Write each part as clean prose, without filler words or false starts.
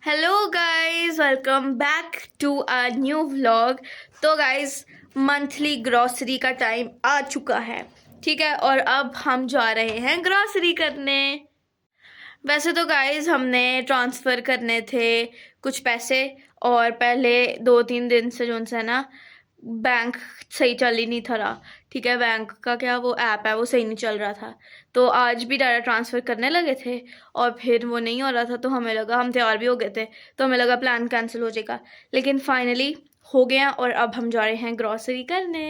Hello guys, welcome back to a new vlog. तो guys, monthly grocery का time आ चुका है, ठीक है। और अब हम जा रहे हैं ग्रॉसरी करने। वैसे तो गाइस हमने ट्रांसफ़र करने थे कुछ पैसे, और पहले 2-3 दिन से जो है ना, बैंक सही चल ही नहीं था रहा, ठीक है। बैंक का क्या वो ऐप है वो सही नहीं चल रहा था, तो आज भी डायरेक्ट ट्रांसफ़र करने लगे थे और फिर वो नहीं हो रहा था। तो हमें लगा, हम तैयार भी हो गए थे, तो हमें लगा प्लान कैंसिल हो जाएगा, लेकिन फाइनली हो गया और अब हम जा रहे हैं ग्रॉसरी करने।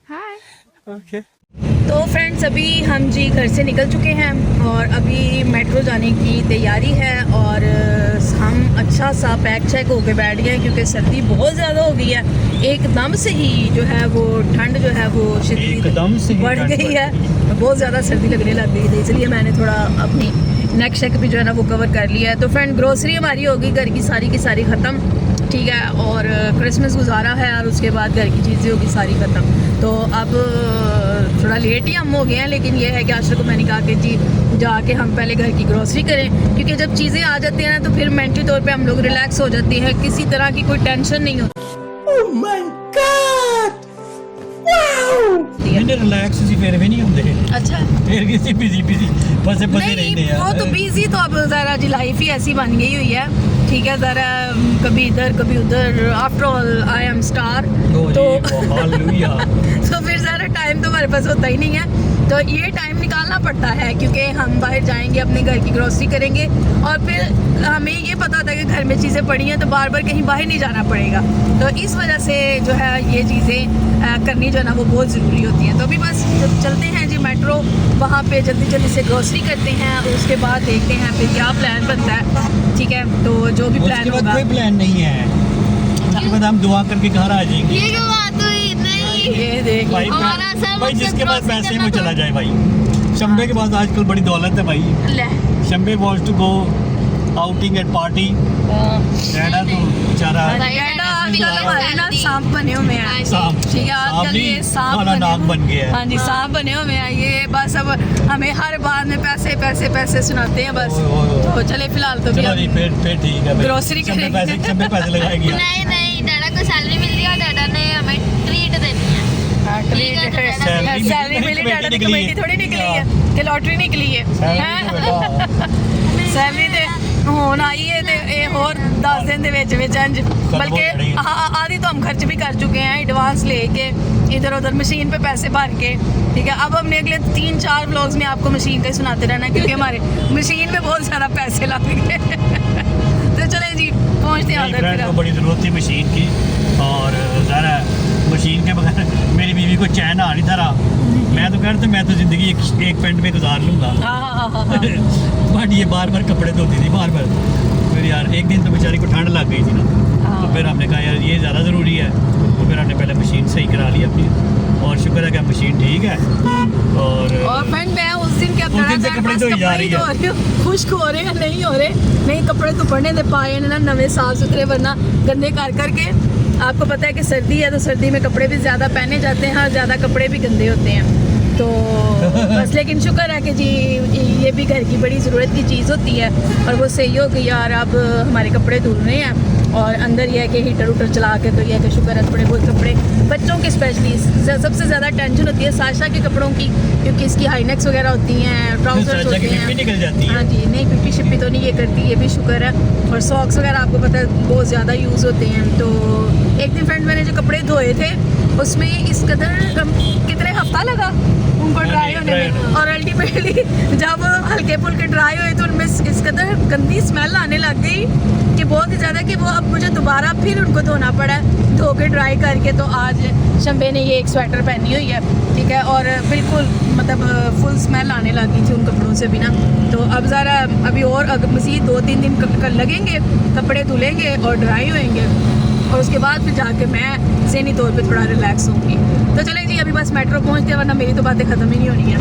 हाय ओके। तो फ्रेंड्स, अभी हम जी घर से निकल चुके हैं और अभी मेट्रो जाने की तैयारी है। और हम अच्छा सा पैक चेक होके बैठ गए हैं क्योंकि सर्दी बहुत ज़्यादा हो गई है। एकदम से ही जो है वो ठंड जो है वो एकदम से बढ़ गई है, बहुत ज़्यादा सर्दी लगने लग गई थी, इसलिए मैंने थोड़ा अपनी नेक शेक भी जो है ना वो कवर कर लिया है। तो फ्रेंड, ग्रोसरी हमारी होगी घर की सारी ख़त्म, ठीक है। और क्रिसमस गुजारा है और उसके बाद घर की चीज़ें होगी सारी ख़त्म। तो अब थोड़ा लेट ही हम हो गए हैं, लेकिन ये है कि आशा को मैंने कहा कि जी जाके हम पहले घर की ग्रोसरी करें, क्योंकि जब चीज़ें आ जाती हैं ना तो फिर मेंटली तौर पे हम लोग रिलैक्स हो जाते हैं, किसी तरह की कोई टेंशन नहीं होती। Oh my God! मैंने रिलैक्स सी फिर भी नहीं होंगे। अच्छा, फिर किसी बिजी फंसे रहते हैं। वो तो बिजी तो अब ज़रा जी लाइफ ही ऐसी बन गई हुई है, ठीक है। ज़रा कभी इधर कभी उधर, after all I am star, तो हालेलुया। तो फिर ज़रा टाइम तो हमारे पास होता ही नहीं है, तो ये टाइम निकालना पड़ता है क्योंकि हम बाहर जाएंगे, अपने घर की ग्रोसरी करेंगे और फिर हमें ये पता था कि घर में चीज़ें पड़ी हैं तो बार बार कहीं बाहर नहीं जाना पड़ेगा। तो इस वजह से जो है ये चीज़ें करनी जो है ना वो बहुत ज़रूरी होती है। तो अभी बस जब चलते हैं जी मेट्रो, वहाँ पे जल्दी जल्दी से ग्रोसरी करते हैं और उसके बाद देखते हैं फिर क्या प्लान बनता है, ठीक है। तो जो भी प्लान होगा, कोई प्लान नहीं है, उसके बाद हम दुआ करके घर आ जाएंगे। ये क्या बात हुई? नहीं, ये देख भाई जिसके पास पैसे हैं वो चला जाए भाई। शंबे के पास आजकल बड़ी दौलत है भाई। शंबे wants to go outing at party. डैडा तो बेचारा हमारे ना सांप बने हुए हैं, ठीक है। आजकल ये सांप बन गया है। हाँ जी, सांप बने हुए हैं ये। बस अब हमें हर बात में पैसे पैसे पैसे सुनाते हैं बस। तो चले फिलहाल तो चलो जी, फिर ठीक है। ग्रोसरी करेंगे। पैसे लगाएंगे। नहीं, डैडा को सैलरी मिल रही है, डैडा ने हमें ट्रीट देनी है। सैलरी मिली, डैडा की कमेटी थोड़ी निकली है कि लॉटरी निकली है। सैलरी दे ਹੁਣ आई है ते और 10 दिन ਦੇ ਵਿੱਚ इंज, बल्कि आधी तो हम खर्च भी कर चुके हैं एडवांस लेके, इधर उधर मशीन पे पैसे भर के, ठीक है। अब हमने अगले 3-4 व्लॉग्स में आपको मशीन का ही सुनाते रहना, क्योंकि हमारे मशीन में बहुत ज़्यादा पैसे लग गए। तो चले जी, पहुँचते हैं उधर। बड़ी ज़रूरत थी मशीन की, और ज़रा मशीन के बगैर मेरी बीवी को चैन आ नहीं था रहा। मैं तो कहता मैं तो ज़िंदगी एक पेंट में गुजार लूँगा। बट ये बार बार कपड़े धोती थी, बार बार। फिर यार एक दिन तो बेचारी को ठंड लग गई थी ना, तो फिर हमने कहा यार ये ज़्यादा ज़रूरी है, तो फिर हमने पहले मशीन सही करा ली अपनी, और शुक्र है कि मशीन ठीक है। और फ्रेंड, मैं उस दिन क्या कपड़े धोई जा रही है, खुश्क हो रहे हैं नहीं हो रहे, नहीं कपड़े तो पड़ने दे पाए ना नवे साफ सुथरे, वरना गंदे कर करके। आपको पता है कि सर्दी है तो सर्दी में कपड़े भी ज़्यादा पहने जाते हैं और ज़्यादा कपड़े भी गंदे होते हैं। तो बस, लेकिन शुक्र है कि जी ये भी घर की बड़ी ज़रूरत की चीज़ होती है और वो सही हो गई यार। अब हमारे कपड़े धुल रहे हैं और अंदर यह है कि हीटर चला के, तो यह है कि शुक्र है थोड़े बहुत कपड़े बच्चों के स्पेशली सबसे ज़्यादा टेंशन होती है साशा के कपड़ों की, क्योंकि इसकी हाईनेक्स वगैरह होती हैं, ट्राउजर्स होते हैं। निकल जाती है। हाँ जी, नहीं पिप्पी शिप्पी तो नहीं ये करती, ये भी शुक्र है। और सॉक्स वगैरह आपको पता है बहुत ज़्यादा यूज़ होते हैं। तो एक दिन फ्रेंड, मैंने जो कपड़े धोए थे उसमें इस कदर कितने हफ्ता लगा उनको ड्राई होने में, और अल्टीमेटली जब हल्के फुल्के ड्राई हुए तो उनमें इस कदर गंदी स्मेल आने लग गई कि बहुत ही ज़्यादा, कि वो अब मुझे दोबारा फिर उनको धोना पड़ा, धो के ड्राई करके। तो आज शंबे ने ये एक स्वेटर पहनी हुई है, ठीक है, और बिल्कुल मतलब फुल स्मेल आने लगी थी उन कपड़ों से भी ना। तो अब ज़रा अभी और मज़ीद 2-3 दिन लगेंगे, कपड़े धुलेंगे और ड्राई होएंगे, और उसके बाद फिर जाके मैं ज़हनी तौर पे थोड़ा रिलैक्स होंगी। तो चलें जी, अभी बस मेट्रो पहुंचते हैं, वरना मेरी तो बातें ख़त्म ही नहीं होनी है।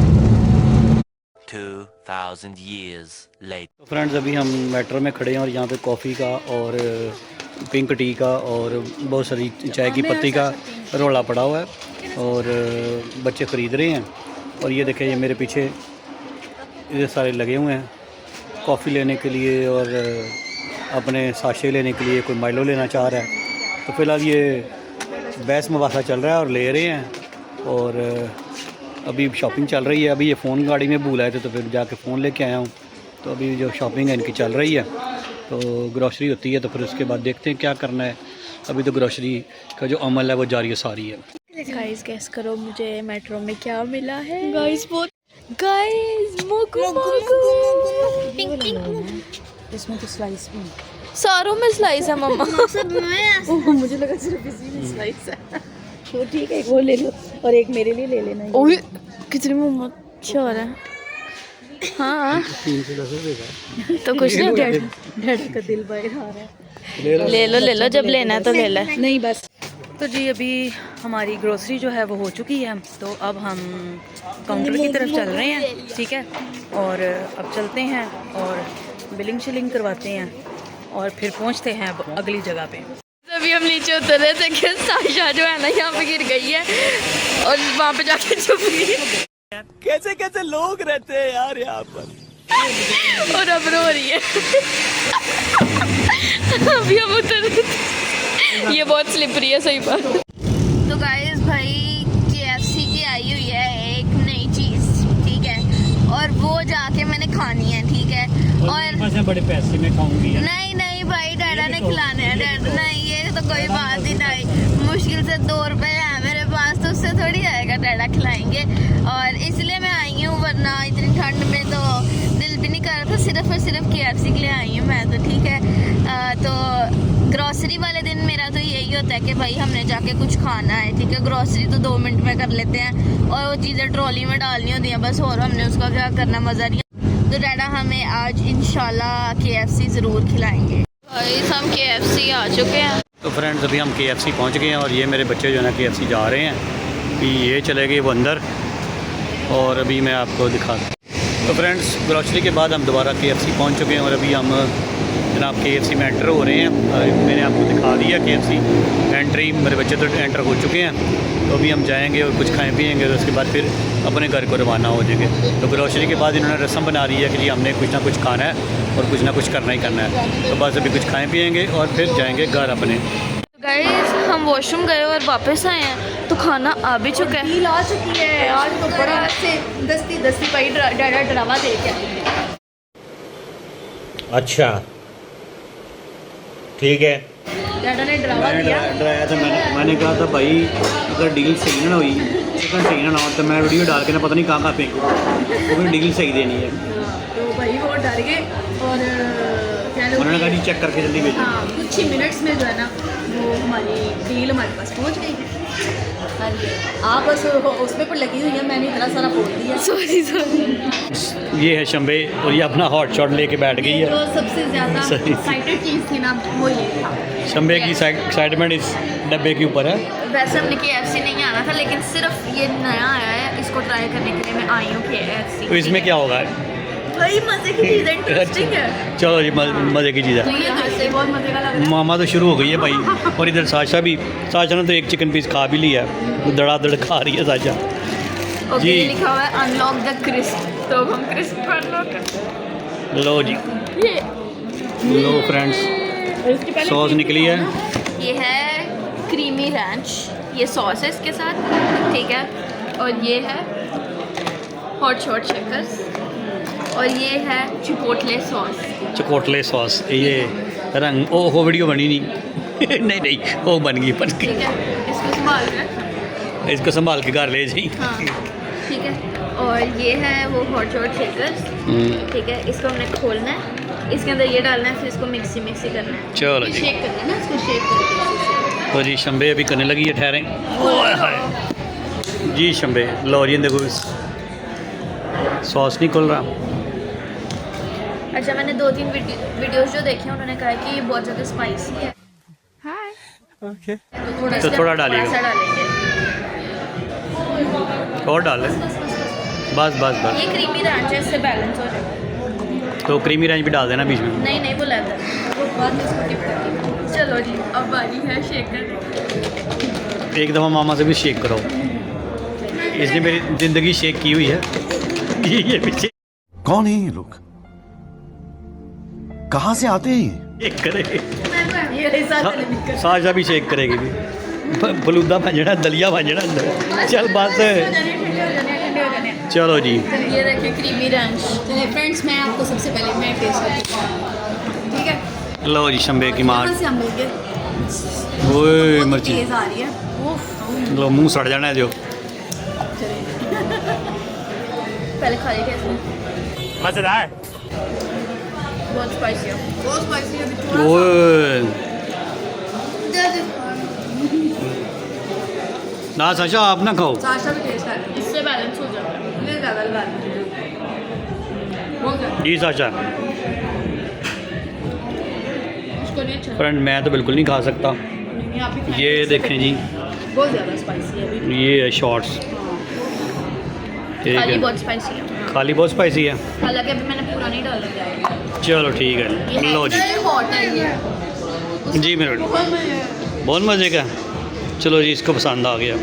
2000 years later. तो फ्रेंड्स, अभी हम मेट्रो में खड़े हैं और यहाँ पे कॉफ़ी का और पिंक टी का और बहुत सारी चाय की पत्ती का रोला पड़ा हुआ है, और बच्चे ख़रीद रहे हैं। और ये देखें, ये मेरे पीछे इधर सारे लगे हुए हैं कॉफ़ी लेने के लिए और अपने साशे लेने के लिए, कोई माइलो लेना चाह रहा है। तो फ़िलहाल ये बहस मुबासा चल रहा है और ले रहे हैं। और अभी शॉपिंग चल रही है। अभी ये फ़ोन गाड़ी में भूल आए थे तो फिर जाके फ़ोन लेके आया हूँ। तो अभी जो शॉपिंग है इनकी चल रही है, तो ग्रॉसरी होती है तो फिर उसके बाद देखते हैं क्या करना है। अभी तो ग्रॉसरी का जो अमल है वो जारी सारी है। गाइस गेस करो मुझे मेट्रो में क्या मिला है। गाइस मोगू इसमें तो स्लाइस भी, सारों में स्लाइस है मम्मा। मुझे लगा सिर्फ इसी में स्लाइस है। तो ठीक है, एक वो ले लो और एक मेरे लिए ले लेना। ओए कितनी मम्मा अच्छा हो रहा है। हाँ 310 रुपये का तो कुछ नहीं, डैडी का दिल बाहर आ रहा है। ले लो जब लेना है तो ले ले। नहीं बस। तो जी अभी हमारी ग्रोसरी जो है वो हो चुकी है। तो अब हम काउंटर की तरफ चल रहे हैं, ठीक है। और अब चलते हैं और बिलिंग शिलिंग करवाते हैं और फिर पहुंचते हैं अब अगली जगह पे। अभी हम नीचे उतर रहे थे कि साशा जो है ना यहाँ पे गिर गई है और वहाँ पे जाके छुप गई। कैसे कैसे लोग रहते हैं यार यहाँ पर। और अब रो रही है। अभी हम उतर, ये बहुत स्लिपरी है, सही बात। तो गाइस भाई KFC की आई हुई है एक नई चीज, ठीक है, और वो जाके मैंने खानी है, ठीक है। और बड़े पैसे में खाऊंगी। नहीं भाई डैडा ने खिलाने हैं। नहीं ये तो कोई बात ही नहीं, मुश्किल से 2 रुपए है मेरे पास, तो उससे थोड़ी आएगा, डैडा खिलाएंगे। और इसलिए मैं आई हूँ, वरना इतनी ठंड में तो दिल भी नहीं कर रहा था। सिर्फ और सिर्फ KFC के लिए आई हूँ मैं तो, ठीक है। तो ग्रॉसरी वाले दिन मेरा तो यही होता है कि भाई हमने जाके कुछ खाना है, ठीक है। ग्रॉसरी तो 2 मिनट में कर लेते हैं और वो चीज़ें ट्रॉली में डालनी होती हैं बस, और हमने उसका क्या करना, मज़ा नहीं। तो डैडा हमें आज इंशाल्लाह KFC ज़रूर खिलाएंगे। हम KFC आ चुके हैं। तो फ्रेंड्स अभी हम KFC पहुंच गए हैं और ये मेरे बच्चे जो है ना KFC जा रहे हैं। अभी ये चले गए वो अंदर और अभी मैं आपको दिखा दूँ। तो फ्रेंड्स ग्रॉसरी के बाद हम दोबारा KFC पहुंच चुके हैं और अभी हम जनाब KFC में एंटर हो रहे हैं। मैंने आपको दिखा दिया KFC एंट्री, मेरे बच्चे तो एंटर हो चुके हैं। तो अभी हम जाएंगे और कुछ खाएं पिएंगे, तो उसके बाद फिर अपने घर को रवाना हो जाएंगे। तो ग्रॉसरी के बाद इन्होंने रस्म बना रही है कि जी हमने कुछ ना कुछ खाना है और कुछ ना कुछ करना ही करना है। तो बस अभी कुछ खाएं पिएंगे और फिर जाएंगे घर अपने। गाइस हम वॉशरूम गए और वापस आए हैं तो खाना आ भी चुका है। नील आ चुकी है आज तो बड़ा से दस्ती भाई डैडा ड्रामा दे के। अच्छा ठीक है। डैडा ने ड्रामा दिया। डराया था मैंने कहा था भाई अगर डील सही ना हुई, चिकन सही ना हो तो मैं वीडियो डाल के ना पता नहीं कहाँ फेंकूँ। वो भी डील सही देनी है। तो भाई वो डर गए और उन्होंने कहा जी चेक करके जल्दी भेजो। हाँ कुछ ही मिनट्स में जो है ना वो हमारी डील हमारे पास पहुंच गई। हाँ जी आप बस उसमें पर लगी हुई है, मैंने इतना सारा बोल दिया। सॉरी ये है शंबे और ये अपना हॉट शॉट लेके बैठ गई है। जो सबसे ज़्यादा एक्साइटेड चीज़ थी ना वो ये था। शंबे की एक्साइटमेंट इस डब्बे के ऊपर है। वैसे हमने KFC नहीं आना था, लेकिन सिर्फ ये नया आया है, इसको ट्राई करने के लिए मैं आई हूँ KFC। तो इसमें क्या होगा? वही मज़े की चीज़ है, इंटरेस्टिंग है। चलो जी मज़े की चीज़ है। तो ये घर से बहुत मज़े का लग रहा है। मामा तो शुरू हो गई है भाई। और इधर साशा ने तो एक चिकन पीस खा भी लिया है, धड़ाधड़ खा रही है साशा ओके जी। ये लिखा हुआ है अनलॉक द क्रिस्प, तो हम क्रिस्प को अनलॉक करते लो जी हैं। लो फ्रेंड्स सॉस निकली है। ये है क्रीमी रैंच, ये सॉस है इसके साथ, ठीक है। और ये है हॉट शॉट शेकर्स और ये है चिपोटले सॉस। चिपोटले सॉस ये रंग वो वीडियो बनी नहीं। नहीं वो बन गई ठीक है, इसको संभाल के रखना। इसको संभाल के घर ले जाइए। हाँ ठीक है। और ये है वो हॉट शॉट शेकर्स, ठीक है। इसको हमने खोलना है, इसके अंदर ये डालना है, फिर इसको मिक्सी करना है। चलो जी शेक करना है ना, इसको शेक करके। तो जी शंबे अभी करने लगी है ठहरें जी। शंबे लो जी देखो सॉस नहीं खुल रहा। अच्छा मैंने 2-3 वीडियोस जो देखे हैं उन्होंने कहा है कि ये बहुत ज़्यादा स्पाइसी है। ओके तो थोड़ा डालिएगा। सा डालेंगे। और डाल बस ये क्रीमी रैंच है, इससे बैलेंस हो जाएगा। तो क्रीमी रैंच भी डाल देना बीच में। नहीं वो लेता है, वो बाद में इसको टिप करके। चलो जी अब बारी है शेक करने। एक दफ़ा मामा से भी शेक करो, इसने मेरी ज़िंदगी शेक की हुई है। ये पीछे कौन है ये लोग? कहां से आते हैं ये? शेक करेगी ये रही जलेबी का साशा भी शेक करेगी भी फलूदा बन जाना दलिया बन जाना अंदर चल बस चलो जी ये देखिए क्रीमी रंच। चलिए फ्रेंड्स मैं आपको सबसे पहले मैं टेस्ट करती हूँ, ठीक है? लो जी शंबे की मार कहाँ से हम लेंगे? ओए बहुत मिर्ची तेज आ रही है। उफ। लो मुंह सड़ जाना है जो पहले खा लिए कैसे? मजेदार बहुत स्पाइसी है, बहुत स्पाइसी है। ओए ना साशा आप ना खाओ साशा भी टेस्ट आ रही है, इससे बैलेंस हो जाता है। ये ज़्यादा लगा जी साशा इसको नहीं अच्छा फ्रेंड मैं तो बिल्कुल नहीं खा सकता नहीं, आप भी खाएं। ये देखें जी बहुत ज़्यादा स्पाइसी है अभी। ये है शॉर्ट्स ठीक खाली है बहुत स्पाइसी है, खाली बहुत स्पाइसी है हालांकि अभी मैंने पूरा नहीं डाला है। चलो ठीक है लो जी हॉट है ये। जी मेरे बहुत मज़े का चलो जी इसको पसंद आ गया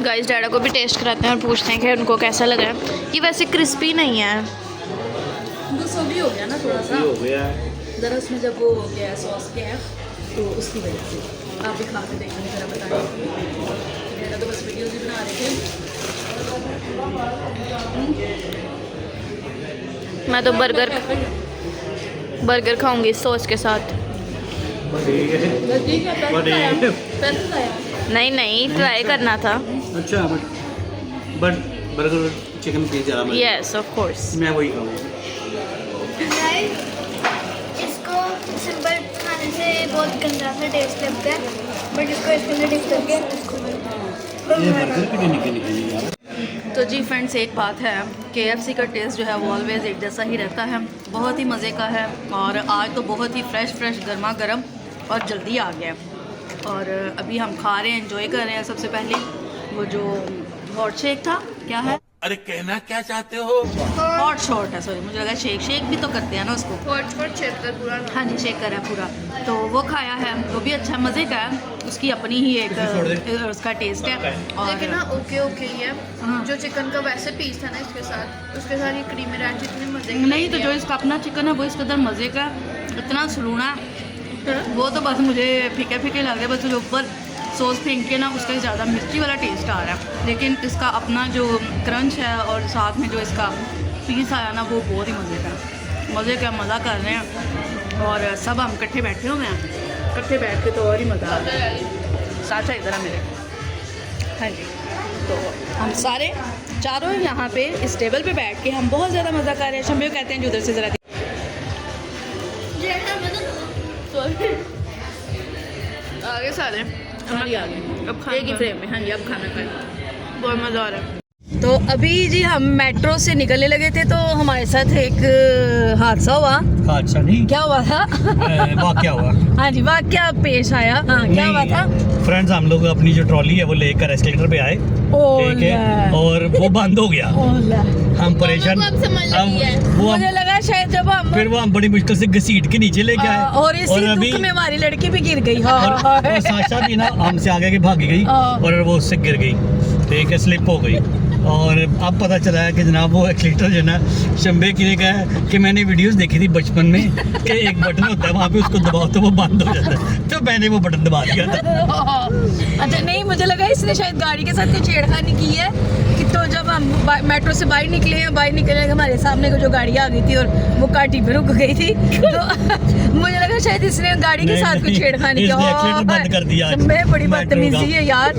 गाइस डैडा को भी टेस्ट कराते हैं और पूछते हैं कि उनको कैसा लगा है। ये वैसे क्रिस्पी नहीं है। वो सभी हो गया ना थोड़ा सा, हो गया ज़रा उसमें जब वो हो गया सॉस के है तो उसकी वजह से आप भी खा के देखिए, ज़रा बताइए। मेरा तो बस वीडियोज़ भी बना रहे थे। मैं तो बर्गर खाऊंगी सॉस के साथ। नहीं नहीं ट्राई करना था। अच्छा बट बर्गर चिकन पीस ज़्यादा यस ऑफ कोर्स। मैं वही खाऊंगा इसको सिंपल खाने से बहुत गंदा सा टेस्ट लगता है, बट इसको इसके अंदर डिप करके ये बर्गर कितने निकल यार तो जी फ्रेंड्स एक बात है, KFC का टेस्ट जो है वो ऑलवेज़ एक जैसा ही रहता है, बहुत ही मज़े का है। और आज तो बहुत ही फ्रेश गर्मा गर्म और जल्दी आ गया। और अभी हम खा रहे हैं, एंजॉय कर रहे हैं। सबसे पहले वो जो हॉट शेक था, क्या है? अरे कहना क्या चाहते हो? हॉट शॉट है, सॉरी मुझे लगा शेक भी तो करते हैं ना उसको। हॉट शेक कर पूरा। हाँ जी शेक करा पूरा, तो वो खाया है, वो भी अच्छा मज़े का है। उसकी अपनी ही एक उसका टेस्ट है। और लेकिन ना ओके ही है। हाँ। जो चिकन का वैसे पीस था ना इसके साथ, उसके साथ ये क्रीमी रैंच इतने मजे नहीं तो जो इसका अपना चिकन है वो इस कदर मज़े का, इतना सलूना, वो तो बस मुझे फीके लग रहे हैं। बस जो ऊपर सॉस फेंक के ना उसका ज़्यादा मिर्ची वाला टेस्ट आ रहा है, लेकिन इसका अपना जो क्रंच है और साथ में जो इसका पीस आया ना वो बहुत ही मज़े का मज़ा कर रहे हैं। और सब हम इकट्ठे बैठे हुए हैं, इकट्ठे बैठ के तो और ही मज़ा आ रहा है। साचा इधर है मेरे। हाँ जी, तो हम सारे चारों यहाँ पे इस टेबल पे बैठ के हम बहुत ज़्यादा मज़ा कर रहे हैं। शम्बे कहते हैं जो उधर से ज़रा आगे सारे हमारी आ गई अब एक ही फ्रेम में। हाँ जी अब खाना खाएं। बहुत मजा आ रहा है। तो अभी जी हम मेट्रो से निकलने लगे थे तो हमारे साथ एक हादसा हुआ। अच्छा नहीं क्या हुआ था? वाकया हुआ हाँ जी वाकया पेश आया। हाँ क्या हुआ था? फ्रेंड्स हम लोग अपनी जो ट्रॉली है वो लेकर एस्केलेटर पे आए ठीक है और वो बंद हो गया हम परेशान अब समझ लगी है। वो मुझे लगा शायद जब हम फिर वो हम बड़ी मुश्किल से घसीट के नीचे लेके आए और इसी दुख में हमारी लड़की भी गिर गई। हाँ और साशा भी ना हमसे आगे के भागी गई हाँ। और वो उससे गिर गई ठीक है स्लिप हो गई। और अब पता चला है कि जनाब वो एक्सीटर जो ना शंबे की ने कहा है कि मैंने वीडियोस देखी थी बचपन में कि एक बटन होता है वहाँ पे उसको दबाओ तो वो बंद हो जाता है, तो मैंने वो बटन दबा दिया था। अच्छा नहीं मुझे लगा इसने शायद गाड़ी के साथ कुछ छेड़खानी की है कि तो जब हम मेट्रो से बाहर निकले हमारे सामने को जो गाड़ी आ गई थी और वो काटी पे रुक गई थी तो मुझे लगा शायद इसने गाड़ी के साथ कुछ छेड़खानी की। इसने एक्सीलेटर बंद कर दिया आज। मैं बड़ी मेट्रो बदतमीजी का। है यार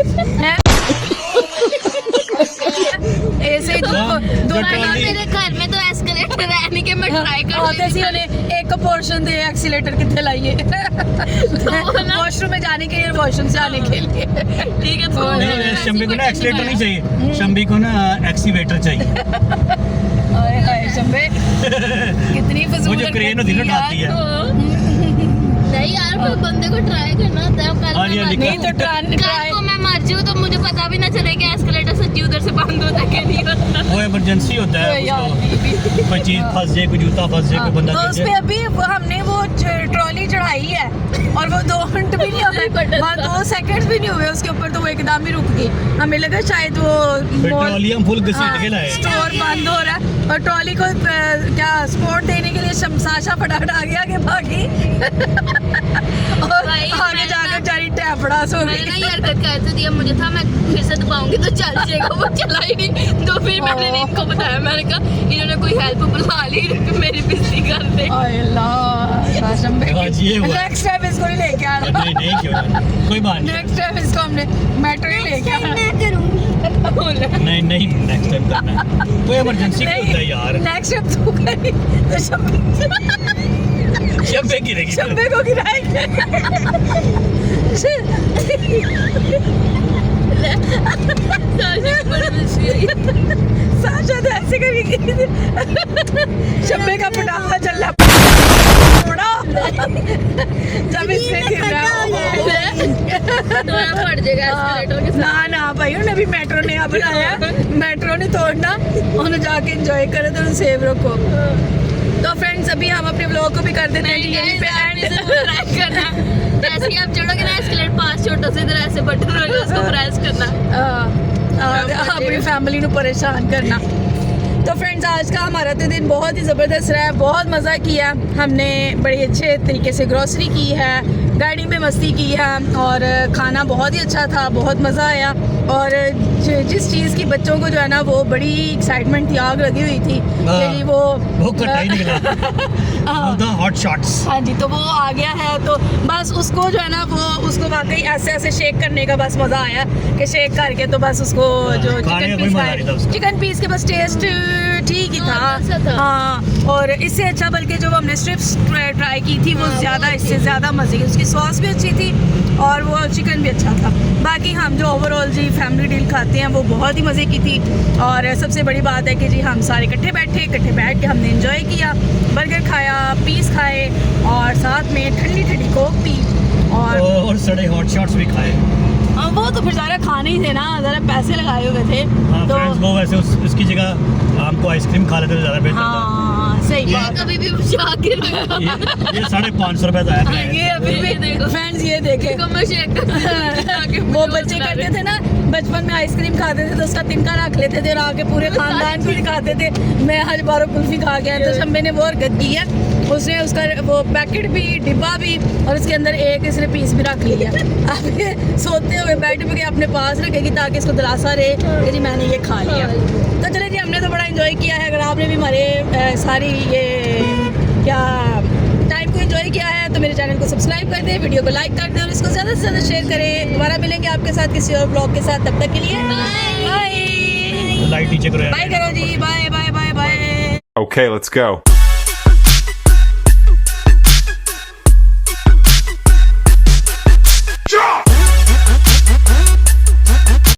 हैं? ऐसे ही दो मेरे घर में तो एस्केलेटर है नहीं कि मैं ट्राई कर एक पोर्शन दे एक्सीलेटर कितने लाइए वॉशरूम में जाने के लिए वॉशरूम से आने के लिए ठीक है। तो नहीं शंबी को ना एक्सीलेटर नहीं चाहिए शंबी को ना एक्सीवेटर चाहिए शंबे कितनी वो फजूल जो क्रेन होती है ना उठाती है। नहीं यार कोई बंदे को ट्राई करना होता है। हाँ जी, हाँ जी। नहीं तो कल को मैं मर जाऊँ तो मुझे पता भी ना चले कि एस्केलेटर सच्ची उधर से बंद होता है कि नहीं होता। वो इमरजेंसी होता है उसको कोई चीज फंस जाए कोई जूता फंस जाए कोई बंदा तो गिर उस पे जाए। अभी हमने वो ट्रॉली चढ़ाई है और वो 2 मिनट भी नहीं 2 सेकंड्स भी नहीं हुए उसके ऊपर तो वो एकदम ही रुक गई। हमें लगा शायद वो ट्रॉली हम फुल घसीट के लाए। स्टोर बंद हो रहा है और ट्रॉली को क्या सपोर्ट देने के लिए साशा फटाफट आगे आगे भागी और भाई, आगे मैं जाकर ना- बेचारी टैपड़ास हो मैंने ना गई। ये हरकत कर तो दिया, मुझे था मैं फिर से दबाऊंगी तो चल जाएगा, वो चला ही नहीं। तो फिर मैंने इनको बताया, मैंने कहा इन्होंने कोई हेल्प बुला ली, मेरी बेइज्जती कर दे। ओए अल्लाह शम्बे आज ये हुआ। नेक्स्ट टाइम इसको नहीं लेके आना। नहीं क्यों ना? कोई बात नहीं। नेक्स्ट टाइम इसको हमने मेट्रो ही लेके आना। मैं करूँगी। नहीं नेक्स्ट टाइम करना है। कोई इमरजेंसी होता है यार। नेक्स्ट टाइम तू करी तो शब्बे गिरेगी। शब्बे को गिराएंगे। साशा तो ऐसे करेगी शब्बे का पटाखा चल रहा जब इससे गिर रहा थोड़ा फट जाएगा एस्केलेटर के ना ना भाई उन्हें भी मेट्रो नया बनाया मेट्रो नहीं तोड़ना उन्हें जाके एंजॉय करे तो सेव रखो। तो फ्रेंड्स अभी हम अपने व्लॉग को भी कर देते हैं जी यहीं पे एंड करना। जैसे ही आप चढ़ोगे ना एस्केलेटर पास छोटा सा इधर ऐसे बटन होगा, उसको प्रेस करना। अपनी फैमिली को परेशान करना। तो फ्रेंड्स आज का हमारा तो दिन बहुत ही ज़बरदस्त रहा है, बहुत मज़ा किया हमने, बड़े अच्छे तरीके से ग्रॉसरी की है, गाड़ी में मस्ती की है और खाना बहुत ही अच्छा था, बहुत मज़ा आया। और जिस चीज़ की बच्चों को जो है ना वो बड़ी एक्साइटमेंट थी, आग लगी हुई थी कि वो कटा ही निकला हॉट शॉट्स। हाँ जी, तो वो आ गया है तो बस उसको जो है ना वो उसको वाकई ऐसे ऐसे शेक करने का बस मज़ा आया कि शेक करके तो बस उसको जो खाने का चिकन कोई पीस मज़ा नहीं था उसका। चिकन पीस के बस टेस्ट ठीक ही अच्छा था। था। हाँ, और इससे अच्छा बल्कि जो हमने स्ट्रिप्स ट्राई की थी वो ज़्यादा इससे ज़्यादा मज़े की, उसकी सॉस भी अच्छी थी और वो चिकन भी अच्छा था। बाकी हम जो ओवरऑल जी फैमिली डील खाते हैं वो बहुत ही मज़े की थी। और सबसे बड़ी बात है कि जी हम सारे इकट्ठे बैठ के हमने एंजॉय किया, बर्गर खाया, पीस खाए और साथ में ठंडी ठंडी कोक पी और सड़े हॉट शॉट्स भी खाए। वो तो फिर ज़रा खाने ही थे ना, ज़रा पैसे लगाए हुए थे हाँ, तो फ्रेंड्स वो वैसे उसकी जगह हमको आइसक्रीम खा लेते तो ज़्यादा बेहतर था। हाँ सही ये बात। कभी भी बचा के रखा। ये 550 रुपए का आया ये अभी भी देखो। फ्रेंड्स ये देखे इसको मैं शेक वो बच्चे करते थे ना बचपन में आइसक्रीम खाते थे तो उसका तिनका रख लेते थे और आके पूरे खानदान को दिखाते थे मैं हज बारो कुल्फी खा गया। तो शम्बे ने वो हरकत की है, उसने उसका वो पैकेट भी डिब्बा भी और उसके अंदर एक इसने पीस भी रख लिया। अब ये सोते हुए बेड पे अपने पास रखेगी ताकि इसको दिलासा रहे कि जी मैंने ये खा लिया। तो चले जी हमने तो बड़ा एंजॉय किया है। अगर आपने भी हमारे सारी ये क्या टाइम को एंजॉय किया है तो मेरे चैनल को सब्सक्राइब कर दें, वीडियो को लाइक कर दें और इसको ज़्यादा से ज़्यादा शेयर करें। दोबारा मिलेंगे आपके साथ किसी और ब्लॉग के साथ, तब तक के लिए बाय लाइट नीचे करो यार। बाय करो जी, bye bye bye bye. Okay, let's go.